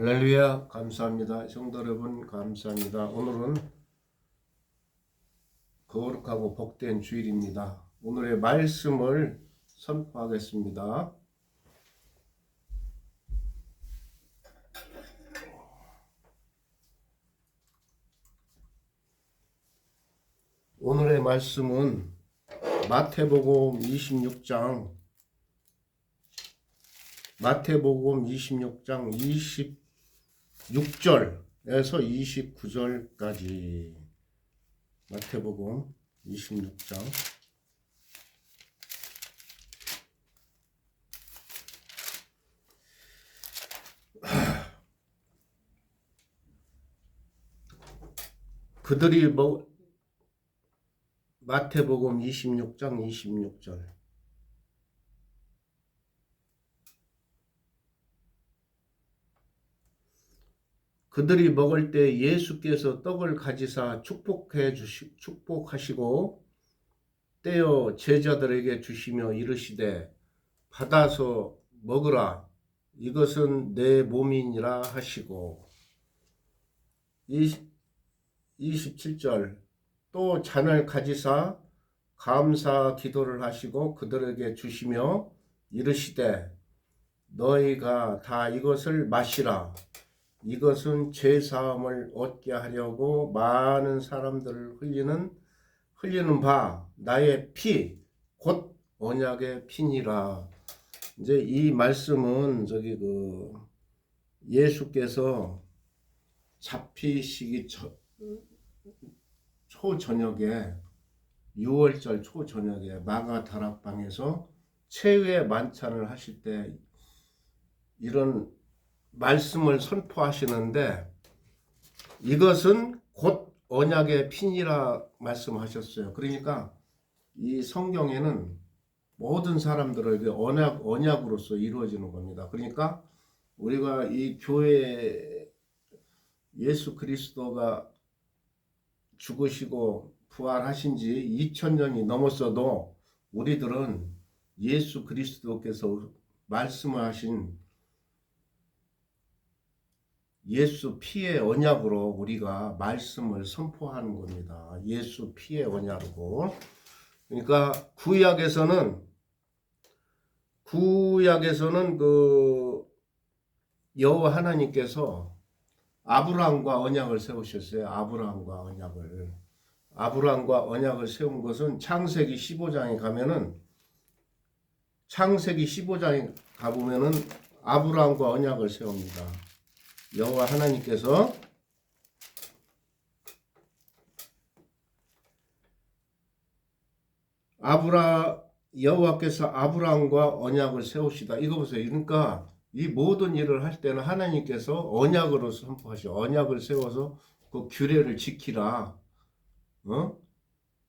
할렐루야, 감사합니다. 성도 여러분, 감사합니다. 오늘은 거룩하고 복된 주일입니다. 오늘의 말씀을 선포하겠습니다. 오늘의 말씀은 마태복음 26장 26절에서 29절까지 마태복음 26장 그들이 마태복음 26장 26절 그들이 먹을 때 예수께서 떡을 가지사 축복하시고 떼어 제자들에게 주시며 이르시되 받아서 먹으라 이것은 내 몸이니라 하시고 27절 또 잔을 가지사 감사 기도를 하시고 그들에게 주시며 이르시되 너희가 다 이것을 마시라 이것은 죄 사함을 얻게 하려고 많은 사람들을 흘리는 바 나의 피 곧 언약의 피니라. 이제 이 말씀은 예수께서 잡히시기 초저녁에 6월절 초저녁에 마가 다락방에서 최후의 만찬을 하실 때 이런 말씀을 선포하시는데 이것은 곧 언약의 피니라 말씀하셨어요. 그러니까 이 성경에는 모든 사람들에게 언약으로서 이루어지는 겁니다. 그러니까 우리가 이 교회 예수 그리스도가 죽으시고 부활하신 지 2000년이 넘었어도 우리들은 예수 그리스도께서 말씀을 하신 예수 피의 언약으로 우리가 말씀을 선포하는 겁니다. 예수 피의 언약으로. 그러니까 구약에서는 여호와 하나님께서 아브라함과 언약을 세우셨어요. 아브라함과 언약을 세운 것은 창세기 15장에 가보면은 아브라함과 언약을 세웁니다. 여호와 하나님께서 여호와께서 아브라함과 언약을 세우시다. 이거 보세요. 그러니까 이 모든 일을 할 때는 하나님께서 언약으로 선포하셔. 언약을 세워서 그 규례를 지키라.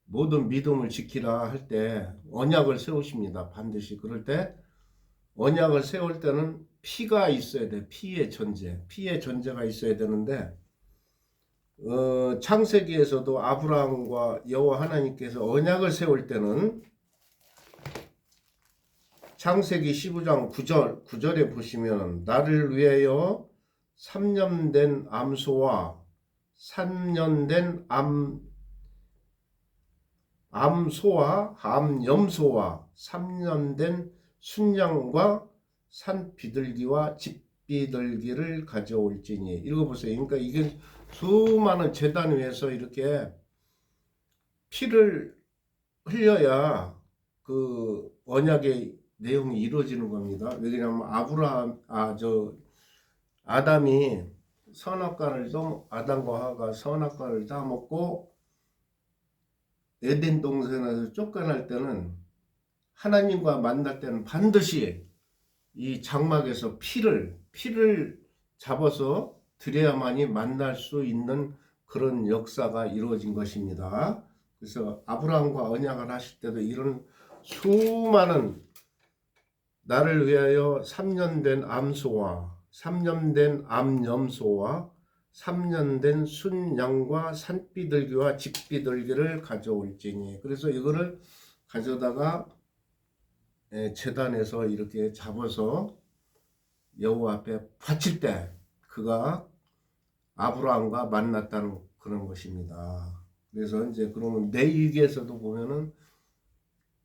모든 믿음을 지키라 할 때 언약을 세우십니다. 반드시. 그럴 때 언약을 세울 때는 피가 있어야 돼. 피의 존재가 있어야 되는데 창세기에서도 아브라함과 여호와 하나님께서 언약을 세울 때는 창세기 15장 9절에 보시면 나를 위하여 3년 된 암소와 3년 된 순양과 산 비둘기와 집 비둘기를 가져올지니. 읽어보세요. 그러니까 이게 수많은 제단 위에서 이렇게 피를 흘려야 그 언약의 내용이 이루어지는 겁니다. 왜냐하면 아담이 아담과 하가 선악과를 다 먹고 에덴 동산에서 쫓겨날 때는 하나님과 만날 때는 반드시 이 장막에서 피를 잡아서 드려야만이 만날 수 있는 그런 역사가 이루어진 것입니다. 그래서 아브라함과 언약을 하실 때도 이런 수많은 나를 위하여 3년 된 암소와 3년 된 암염소와 3년 된 순양과 산비둘기와 집비둘기를 가져올지니. 그래서 이거를 가져다가 제단에서 이렇게 잡아서 여호와 앞에 바칠 때 그 그가 아브라함과 만났다는 그런 것입니다. 그래서 이제 그러면 레위기에서도 보면은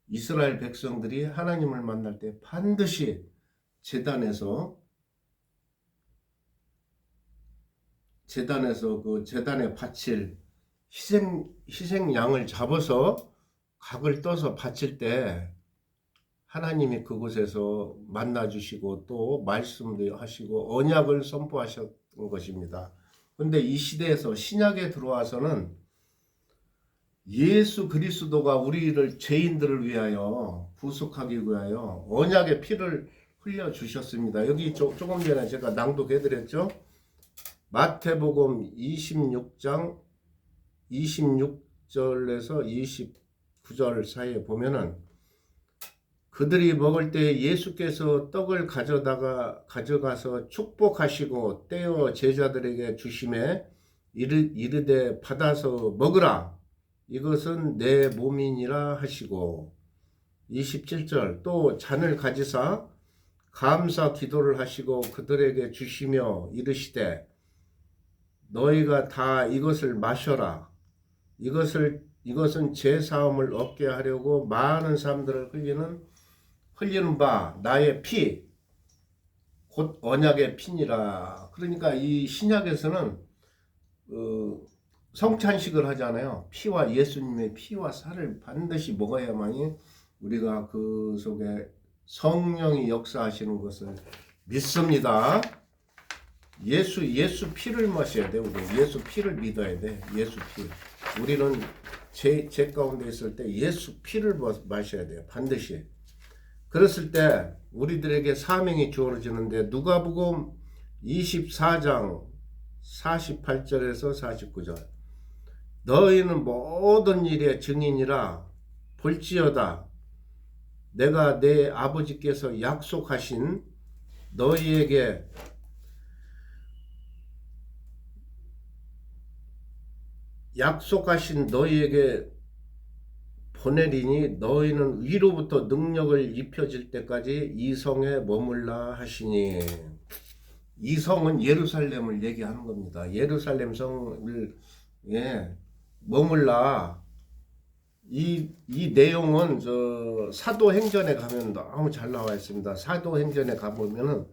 이스라엘 백성들이 하나님을 만날 때 반드시 제단에서 그 제단에 바칠 희생양을 잡아서 각을 떠서 바칠 때 하나님이 그곳에서 만나 주시고 또 말씀도 하시고 언약을 선포하셨던 것입니다. 근데 이 시대에서 신약에 들어와서는 예수 그리스도가 우리를 죄인들을 위하여 구속하기 위하여 언약의 피를 흘려 주셨습니다. 여기 조금 전에 제가 낭독해 드렸죠. 마태복음 26장 26절에서 29절 사이에 보면은 그들이 먹을 때 예수께서 떡을 가져가서 축복하시고 떼어 제자들에게 주심에 이르되 받아서 먹으라 이것은 내 몸이니라 하시고 27절 또 잔을 가지사 감사 기도를 하시고 그들에게 주시며 이르시되 너희가 다 이것을 마셔라 이것은 제 사함을 얻게 하려고 많은 사람들을 흘리는 바 나의 피 곧 언약의 피니라. 그러니까 이 신약에서는 성찬식을 하잖아요. 피와 예수님의 피와 살을 반드시 먹어야만이 우리가 그 속에 성령이 역사하시는 것을 믿습니다. 예수 피를 마셔야 돼. 우리 예수 피를 믿어야 돼. 예수 피. 우리는 죄 가운데 있을 때 예수 피를 마셔야 돼요. 반드시. 그랬을 때 우리들에게 사명이 주어지는데 누가복음 24장 48절에서 49절 너희는 모든 일의 증인이라 볼지어다 내가 내 아버지께서 약속하신 너희에게 보내리니 너희는 위로부터 능력을 입혀질 때까지 이 성에 머물라 하시니 이 성은 예루살렘을 얘기하는 겁니다. 예루살렘 성을 머물라 이 내용은 저 사도행전에 가면 너무 잘 나와 있습니다. 사도행전에 가보면은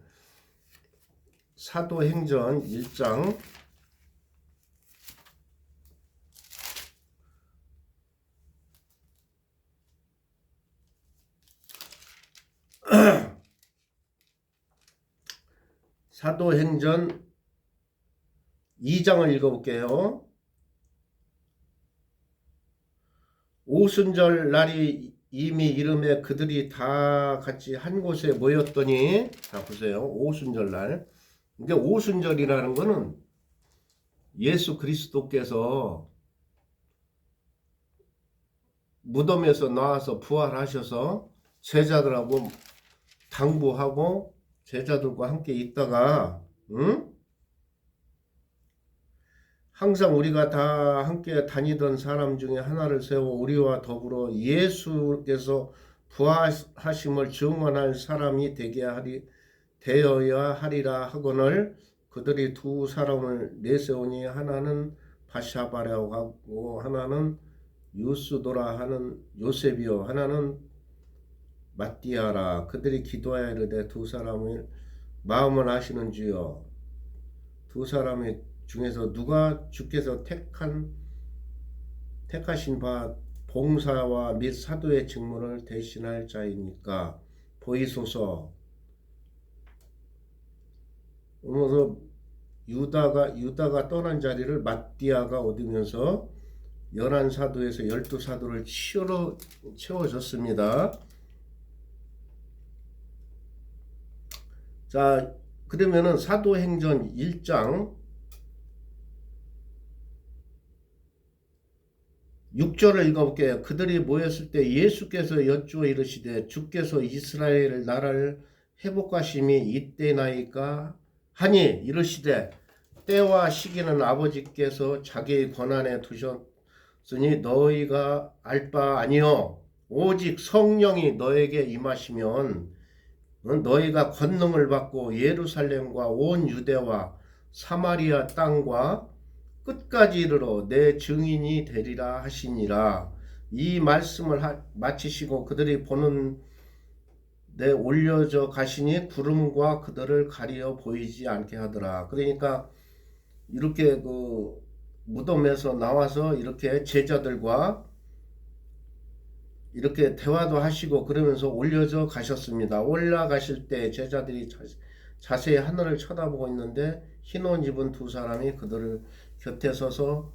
사도행전 1장 사도행전 2장을 읽어볼게요. 오순절 날이 이미 이름에 그들이 다 같이 한 곳에 모였더니 자 보세요. 오순절 날. 근데 오순절이라는 거는 예수 그리스도께서 무덤에서 나와서 부활하셔서 제자들하고 당부하고 제자들과 함께 있다가 항상 우리가 다 함께 다니던 사람 중에 하나를 세워 우리와 더불어 예수께서 부활하심을 증언할 사람이 되어야 하리라 하거늘 그들이 두 사람을 내세우니 하나는 바샤바라고 하고 하나는 유스도라 하는 요셉이요 하나는 마띠아라. 그들이 기도하여 이르되 두 사람을 마음을 아시는 주여 두 사람의 중에서 누가 주께서 택하신 바 봉사와 및 사도의 직무를 대신할 자입니까? 보이소서. 그래서 유다가 떠난 자리를 마띠아가 얻으면서 11사도에서 12사도를 채워줬습니다. 자, 그러면은 사도행전 1장 6절을 읽어볼게요. 그들이 모였을 때 예수께서 여쭈어 이르시되 주께서 이스라엘 나라를 회복하심이 이때나이까 하니 이르시되 때와 시기는 아버지께서 자기의 권한에 두셨으니 너희가 알 바 아니요 오직 성령이 너에게 임하시면 너희가 권능을 받고 예루살렘과 온 유대와 사마리아 땅과 끝까지 이르러 내 증인이 되리라 하시니라. 이 말씀을 마치시고 그들이 보는 데 올려져 가시니 구름과 그들을 가리어 보이지 않게 하더라. 그러니까 이렇게 그 무덤에서 나와서 이렇게 제자들과 이렇게 대화도 하시고 그러면서 올려져 가셨습니다. 올라가실 때 제자들이 자세히 하늘을 쳐다보고 있는데 흰 옷 입은 두 사람이 그들을 곁에 서서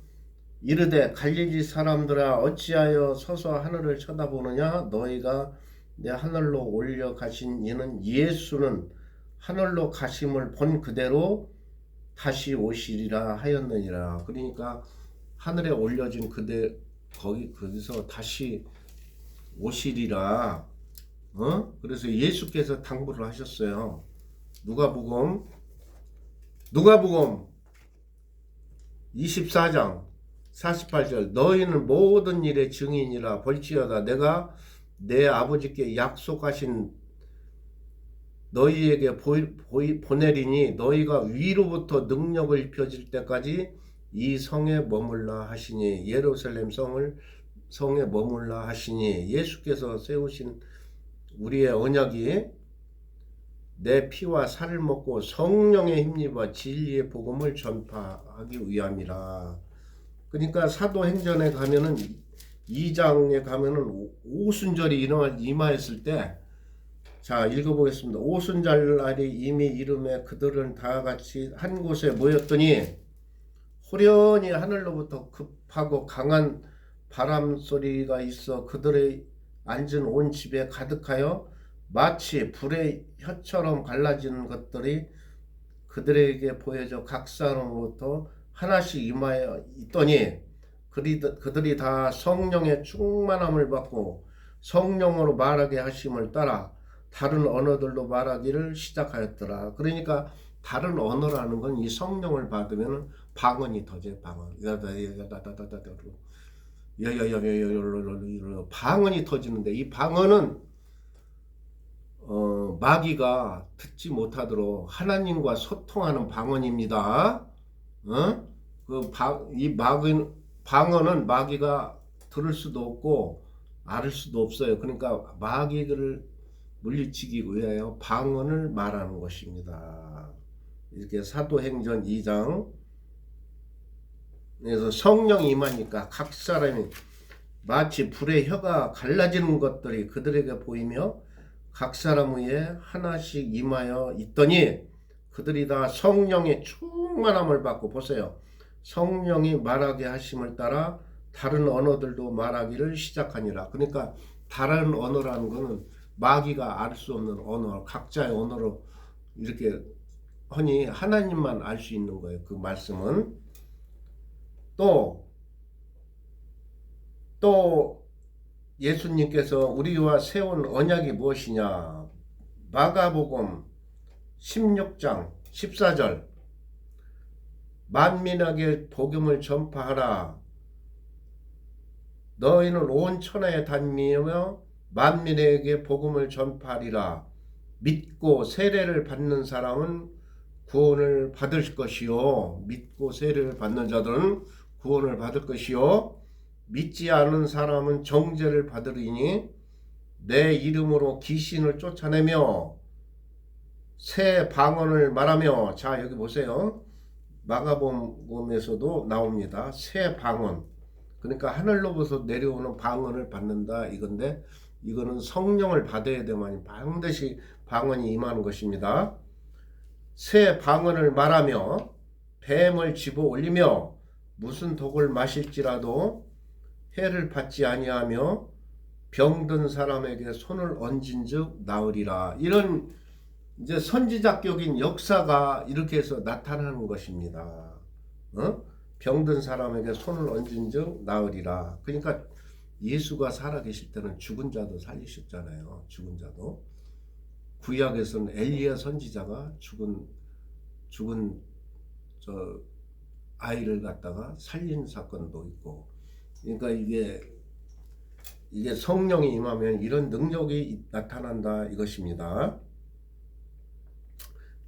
이르되 갈릴리 사람들아 어찌하여 서서 하늘을 쳐다보느냐. 너희가 내 하늘로 올려 가신 이는 예수는 하늘로 가심을 본 그대로 다시 오시리라 하였느니라. 그러니까 하늘에 올려진 그대 거기서 다시 오시리라. 그래서 예수께서 당부를 하셨어요. 누가복음 24장 48절 너희는 모든 일의 증인이라 볼지어다 내가 내 아버지께 약속하신 너희에게 보내리니 너희가 위로부터 능력을 입혀질 때까지 이 성에 머물라 하시니 예루살렘 성에 머물라 하시니 예수께서 세우신 우리의 언약이 내 피와 살을 먹고 성령에 힘입어 진리의 복음을 전파하기 위함이라. 그러니까 사도행전에 가면은 2장에 가면은 오순절이 임하였을 때, 자 읽어보겠습니다. 오순절 날이 이미 이름에 그들은 다 같이 한 곳에 모였더니 호련히 하늘로부터 급하고 강한 바람 소리가 있어 그들의 앉은 온 집에 가득하여 마치 불의 혀처럼 갈라지는 것들이 그들에게 보여져 각 사람으로부터 하나씩 임하여 있더니 그들이 다 성령의 충만함을 받고 성령으로 말하게 하심을 따라 다른 언어들로 말하기를 시작하였더라. 그러니까 다른 언어라는 건 이 성령을 받으면 방언이 터져요. 방언이 터지는데 이 방언은 마귀가 듣지 못하도록 하나님과 소통하는 방언입니다. 이 방언은 마귀가 들을 수도 없고 알을 수도 없어요. 그러니까 마귀를 물리치기 위하여 방언을 말하는 것입니다. 이렇게 사도행전 2장 그래서 성령이 임하니까 각 사람이 마치 불의 혀가 갈라지는 것들이 그들에게 보이며 각 사람 위에 하나씩 임하여 있더니 그들이 다 성령의 충만함을 받고 보세요. 성령이 말하게 하심을 따라 다른 언어들도 말하기를 시작하니라. 그러니까 다른 언어라는 것은 마귀가 알 수 없는 언어, 각자의 언어로 이렇게 하니 하나님만 알 수 있는 거예요. 그 말씀은 또 예수님께서 우리와 세운 언약이 무엇이냐? 마가복음 16장 14절 만민에게 복음을 전파하라. 너희는 온 천하에 다니며 만민에게 복음을 전파하리라. 믿고 세례를 받는 사람은 구원을 받을 것이요. 믿고 세례를 받는 자들은 구원을 받을 것이요. 믿지 않은 사람은 정죄를 받으리니 내 이름으로 귀신을 쫓아내며 새 방언을 말하며, 자 여기 보세요. 마가복음에서도 나옵니다. 새 방언. 그러니까 하늘로부터 내려오는 방언을 받는다 이건데 이거는 성령을 받아야 되면 반드시 방언이 임하는 것입니다. 새 방언을 말하며 뱀을 집어 올리며 무슨 독을 마실지라도 해를 받지 아니하며 병든 사람에게 손을 얹은즉 나으리라. 이런 이제 선지자격인 역사가 이렇게 해서 나타나는 것입니다. 병든 사람에게 손을 얹은즉 나으리라. 그러니까 예수가 살아계실 때는 죽은 자도 살리셨잖아요. 죽은 자도. 구약에서는 엘리야 선지자가 죽은 저 아이를 갖다가 살린 사건도 있고. 그러니까 이게 성령이 임하면 이런 능력이 나타난다 이것입니다.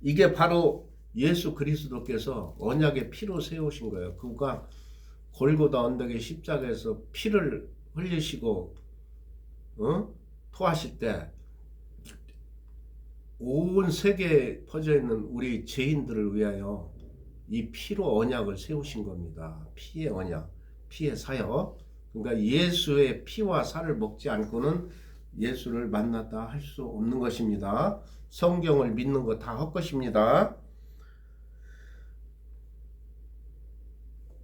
이게 바로 예수 그리스도께서 언약의 피로 세우신 거예요. 그가 골고다 언덕의 십자가에서 피를 흘리시고 토하실 때 온 세계에 퍼져 있는 우리 죄인들을 위하여 이 피로 언약을 세우신 겁니다. 피의 언약, 피의 사역. 그러니까 예수의 피와 살을 먹지 않고는 예수를 만났다 할 수 없는 것입니다. 성경을 믿는 거 다 헛것입니다.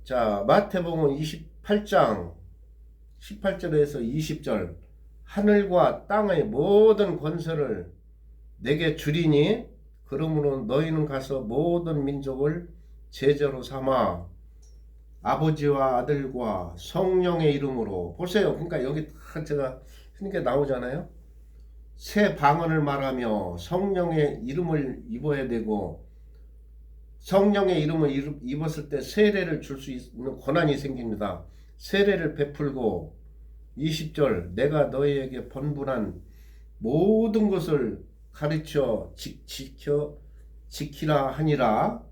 자, 마태복음 28장 18절에서 20절. 하늘과 땅의 모든 권세를 내게 주리니 그러므로 너희는 가서 모든 민족을 제자로 삼아 아버지와 아들과 성령의 이름으로. 보세요. 그러니까 여기 다 제가 흔히 나오잖아요. 새 방언을 말하며 성령의 이름을 입어야 되고, 성령의 이름을 입었을 때 세례를 줄 수 있는 권한이 생깁니다. 세례를 베풀고 20절 내가 너희에게 번분한 모든 것을 가르쳐 지키라 하니라.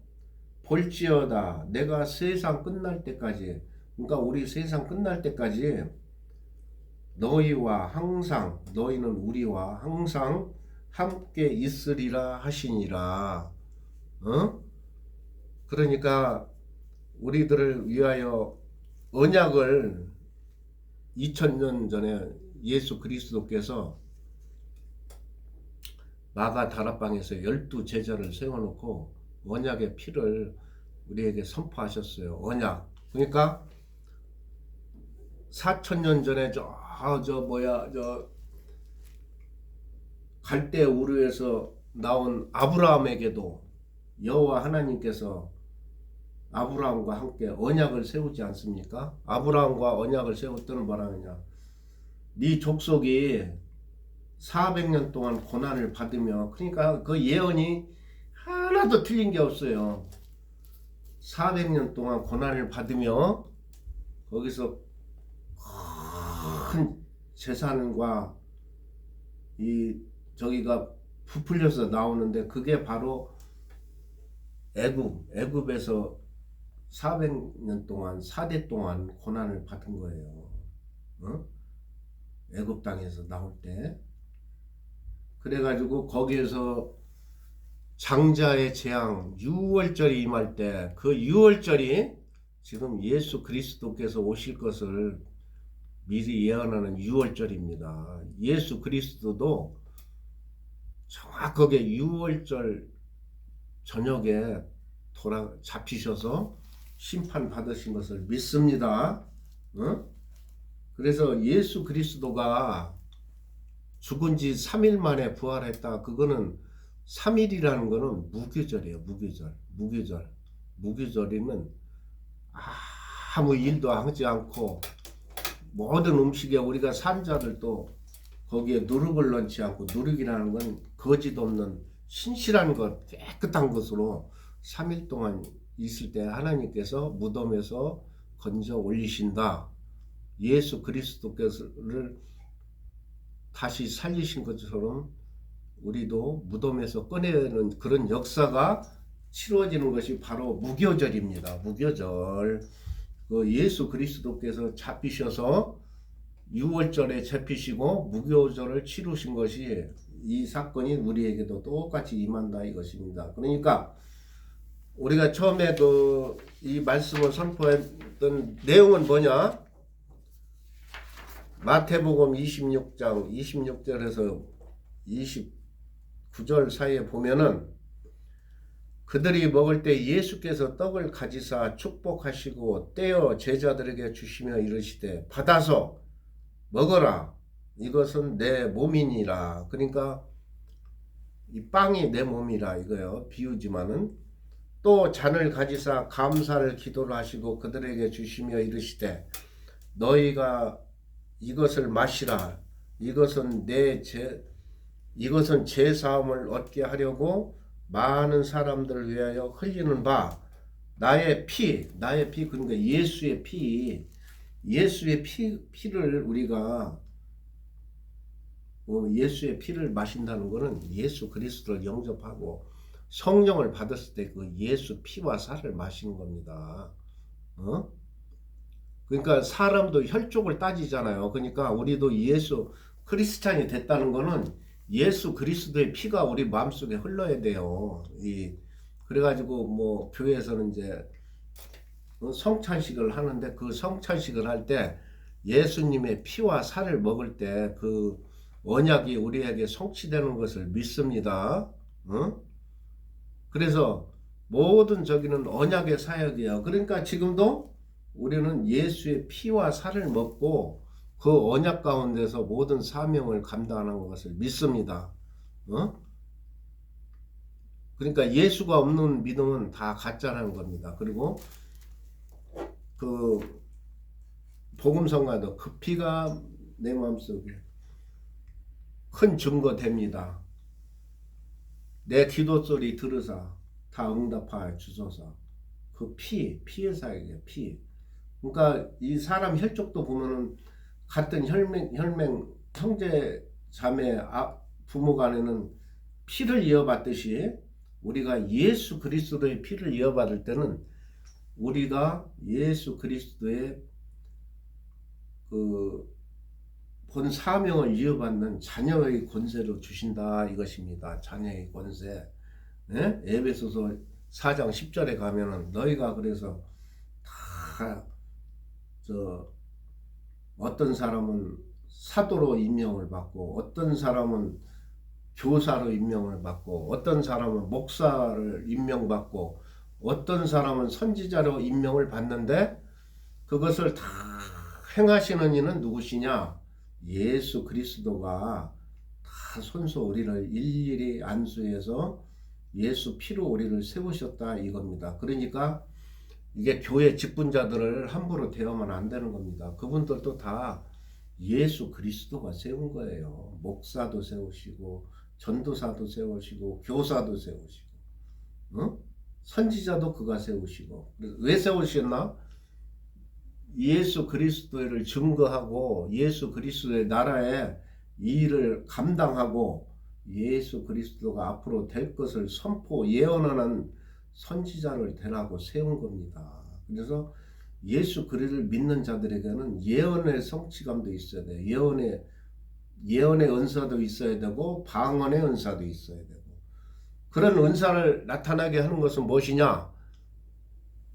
볼지어다 내가 세상 끝날 때까지, 그러니까 우리 세상 끝날 때까지 너희와 항상, 너희는 우리와 항상 함께 있으리라 하시니라. 그러니까 우리들을 위하여 언약을 2000년 전에 예수 그리스도께서 마가 다락방에서 12제자를 세워놓고 언약의 피를 우리에게 선포하셨어요. 언약. 그러니까 4000년 전에 갈대 우르에서 나온 아브라함에게도 여호와 하나님께서 아브라함과 함께 언약을 세우지 않습니까? 아브라함과 언약을 세웠더니 뭐라느냐? 네 족속이 400년 동안 고난을 받으며, 그러니까 그 예언이 하나도 틀린 게 없어요. 400년 동안 고난을 받으며 거기서 큰 재산과 저기가 부풀려서 나오는데, 그게 바로 애굽에서 400년 동안 4대 동안 고난을 받은 거예요. 애굽 땅에서 나올 때. 그래가지고 거기에서 장자의 재앙 유월절이 임할 때, 그 유월절이 지금 예수 그리스도께서 오실 것을 미리 예언하는 유월절입니다. 예수 그리스도도 정확하게 유월절 저녁에 잡히셔서 심판 받으신 것을 믿습니다. 그래서 예수 그리스도가 죽은 지 3일 만에 부활했다. 그거는 3일이라는 거는 무교절이에요. 무교절이면 아무 일도 하지 않고 모든 음식에 우리가 산자들도 거기에 누룩을 넣지 않고, 누룩이라는 건 거짓 없는 신실한 것, 깨끗한 것으로 3일 동안 있을 때 하나님께서 무덤에서 건져 올리신다. 예수 그리스도께서를 다시 살리신 것처럼 우리도 무덤에서 꺼내는 그런 역사가 치러지는 것이 바로 무교절입니다. 무교절. 그 예수 그리스도께서 잡히셔서 유월절에 잡히시고 무교절을 치르신 것이, 이 사건이 우리에게도 똑같이 임한다 이것입니다. 그러니까 우리가 처음에 이 말씀을 선포했던 내용은 뭐냐? 마태복음 26장 26절에서 29절 사이에 보면은, 그들이 먹을 때 예수께서 떡을 가지사 축복하시고 떼어 제자들에게 주시며 이르시되 받아서 먹어라, 이것은 내 몸이니라. 그러니까 이 빵이 내 몸이라 이거요, 비유지만은. 또 잔을 가지사 감사를 기도를 하시고 그들에게 주시며 이르시되 너희가 이것을 마시라, 이것은 제 사함을 얻게 하려고 많은 사람들을 위하여 흘리는 바 나의 피. 그러니까 예수의 피를 우리가 예수의 피를 마신다는 것은 예수 그리스도를 영접하고 성령을 받았을 때 그 예수 피와 살을 마시는 겁니다. 어? 그러니까 사람도 혈족을 따지잖아요. 그러니까 우리도 예수 크리스찬이 됐다는 거는 예수 그리스도의 피가 우리 마음속에 흘러야 돼요. 그래가지고 뭐 교회에서는 이제 성찬식을 하는데 그 성찬식을 할 때 예수님의 피와 살을 먹을 때 그 언약이 우리에게 성취되는 것을 믿습니다. 어? 그래서 모든 저기는 언약의 사역이에요. 그러니까 지금도 우리는 예수의 피와 살을 먹고 그 언약 가운데서 모든 사명을 감당하는 것을 믿습니다. 어? 그러니까 예수가 없는 믿음은 다 가짜라는 겁니다. 그리고 그 복음성가도 그 피가 내 마음속에 큰 증거 됩니다. 내 기도 소리 들으사 다 응답하여 주소서. 그 피의 사역이에요. 피. 그러니까 이 사람 혈족도 보면은 같은 혈맹 형제 자매 부모 간에는 피를 이어받듯이 우리가 예수 그리스도의 피를 이어받을 때는 우리가 예수 그리스도의 그 본 사명을 이어받는 자녀의 권세로 주신다 이것입니다. 자녀의 권세. 예? 에베소서 4장 10절에 가면은 너희가 그래서 다 어떤 사람은 사도로 임명을 받고 어떤 사람은 교사로 임명을 받고 어떤 사람은 목사를 임명받고 어떤 사람은 선지자로 임명을 받는데 그것을 다 행하시는 이는 누구시냐? 예수 그리스도가 다 손수 우리를 일일이 안수해서 예수 피로 우리를 세우셨다 이겁니다. 그러니까 이게 교회 직분자들을 함부로 대하면 안 되는 겁니다. 그분들도 다 예수 그리스도가 세운 거예요. 목사도 세우시고 전도사도 세우시고 교사도 세우시고 선지자도 그가 세우시고. 왜 세우셨나? 예수 그리스도를 증거하고 예수 그리스도의 나라에 이 일을 감당하고 예수 그리스도가 앞으로 될 것을 선포 예언하는 선지자를 되라고 세운 겁니다. 그래서 예수 그리스도를 믿는 자들에게는 예언의 성취감도 있어야 돼요. 예언의 은사도 있어야 되고 방언의 은사도 있어야 되고. 그런 은사를 나타나게 하는 것은 무엇이냐?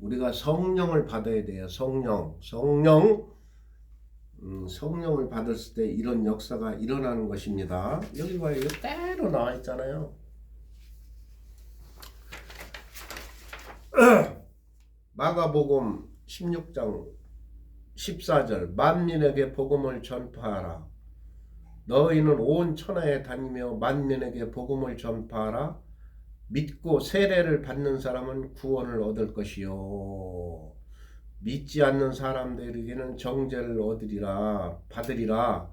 우리가 성령을 받아야 돼요. 성령을 받았을 때 이런 역사가 일어나는 것입니다. 여기 봐요. 이거 때로 나와 있잖아요. 마가복음 16장 14절 만민에게 복음을 전파하라. 너희는 온 천하에 다니며 만민에게 복음을 전파하라. 믿고 세례를 받는 사람은 구원을 얻을 것이요 믿지 않는 사람들에게는 정죄를 받으리라.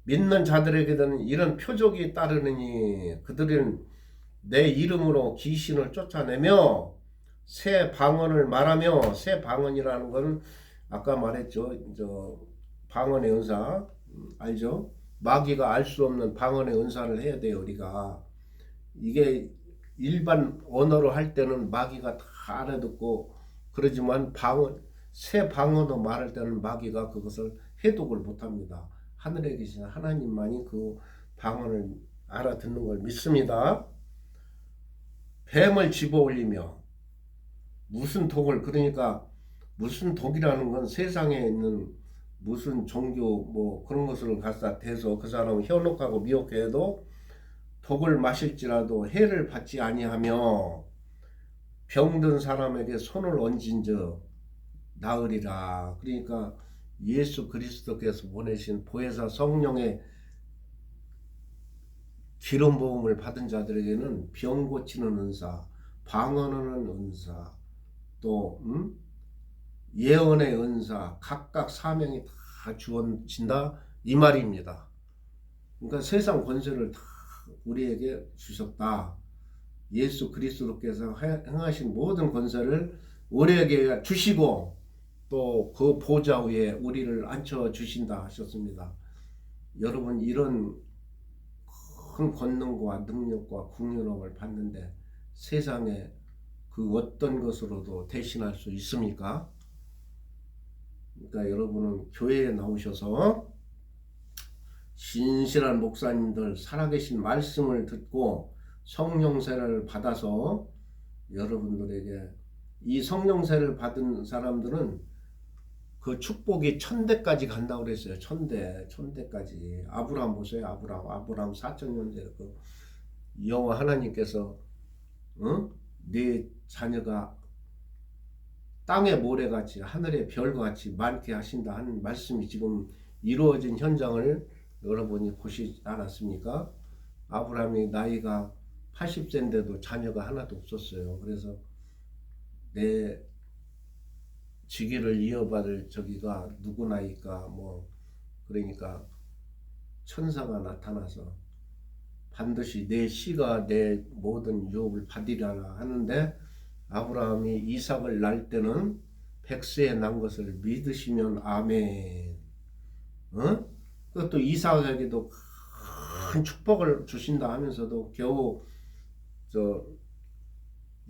믿는 자들에게는 이런 표적이 따르느니 그들은 내 이름으로 귀신을 쫓아내며 새 방언을 말하며. 새 방언이라는 것은 아까 말했죠. 방언의 은사 알죠? 마귀가 알 수 없는 방언의 은사를 해야 돼요. 우리가 이게 일반 언어로 할 때는 마귀가 다 알아듣고 그러지만 새 방언으로 말할 때는 마귀가 그것을 해독을 못합니다. 하늘에 계신 하나님만이 그 방언을 알아듣는 걸 믿습니다. 뱀을 집어올리며 무슨 독을, 그러니까 무슨 독이라는 건 세상에 있는 무슨 종교 뭐 그런 것을 갖다 대서 그 사람은 현혹하고 미혹해도 독을 마실지라도 해를 받지 아니하며 병든 사람에게 손을 얹은즉 나으리라. 그러니까 예수 그리스도께서 보내신 보혜사 성령의 기름 부음을 받은 자들에게는 병 고치는 은사, 방언하는 은사, 또 예언의 은사, 각각 사명이 다 주어진다 이 말입니다. 그러니까 세상 권세를 다 우리에게 주셨다. 예수 그리스도께서 행하신 모든 권세를 우리에게 주시고 또 그 보좌 위에 우리를 앉혀 주신다 하셨습니다. 여러분 이런 큰 권능과 능력과 국력을 받는데 세상에 그 어떤 것으로도 대신할 수 있습니까? 그러니까 여러분은 교회에 나오셔서 신실한 목사님들 살아계신 말씀을 듣고 성령세를 받아서 여러분들에게 이 성령세를 받은 사람들은 그 축복이 천대까지 간다고 그랬어요. 천대까지. 아브라함 보세요. 아브라함 4천년 전에 그 여호와 하나님께서 네 자녀가 땅의 모래같이 하늘의 별같이 많게 하신다 하는 말씀이 지금 이루어진 현장을 여러분이 보시지 않았습니까? 아브라함이 나이가 80세인데도 자녀가 하나도 없었어요. 그래서 내 직위를 이어받을 저기가 누구나이까 뭐 그러니까 천사가 나타나서 반드시 내 씨가 내 모든 유업을 받으리라 하는데 아브라함이 이삭을 낳을 때는 100세에 난 것을 믿으시면 아멘. 그것도 이삭에게도 큰 축복을 주신다 하면서도 겨우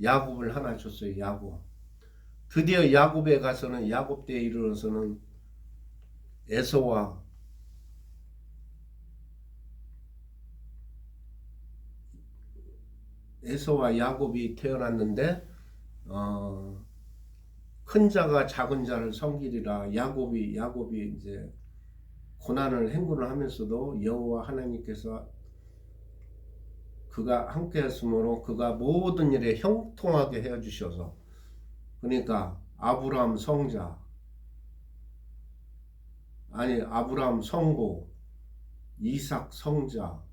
야곱을 하나 줬어요. 야곱. 드디어 야곱에 가서는 야곱 때에 이르러서는 에서와 야곱이 태어났는데 큰 자가 작은 자를 섬기리라. 야곱이 이제 고난을 행군을 하면서도 여호와 하나님께서 그가 함께 했으므로 그가 모든 일에 형통하게 해 주셔서 그러니까 아브라함 성자 아브라함 성고 이삭 성자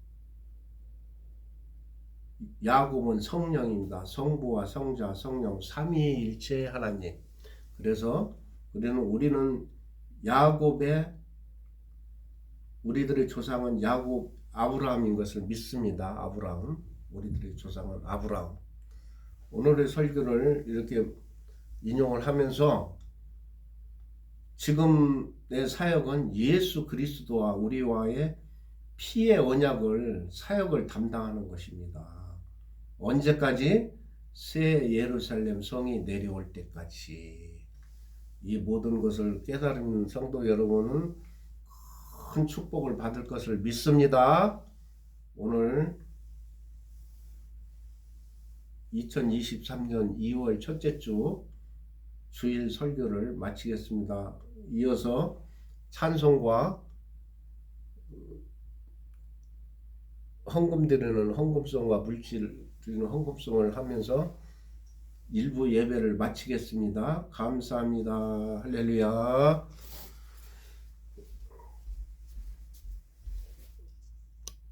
야곱은 성령입니다. 성부와 성자 성령 삼위일체 하나님. 그래서 우리는 야곱의 우리들의 조상은 아브라함인 것을 믿습니다. 아브라함. 우리들의 조상은 아브라함. 오늘의 설교를 이렇게 인용을 하면서 지금 내 사역은 예수 그리스도와 우리와의 피의 언약을 사역을 담당하는 것입니다. 언제까지? 새 예루살렘 성이 내려올 때까지. 이 모든 것을 깨달은 성도 여러분은 큰 축복을 받을 것을 믿습니다. 오늘 2023년 2월 첫째 주 주일 설교를 마치겠습니다. 이어서 찬송과 헌금 드리는 헌금송과 물질 드리는 헌금송을 하면서 일부 예배를 마치겠습니다. 감사합니다. 할렐루야.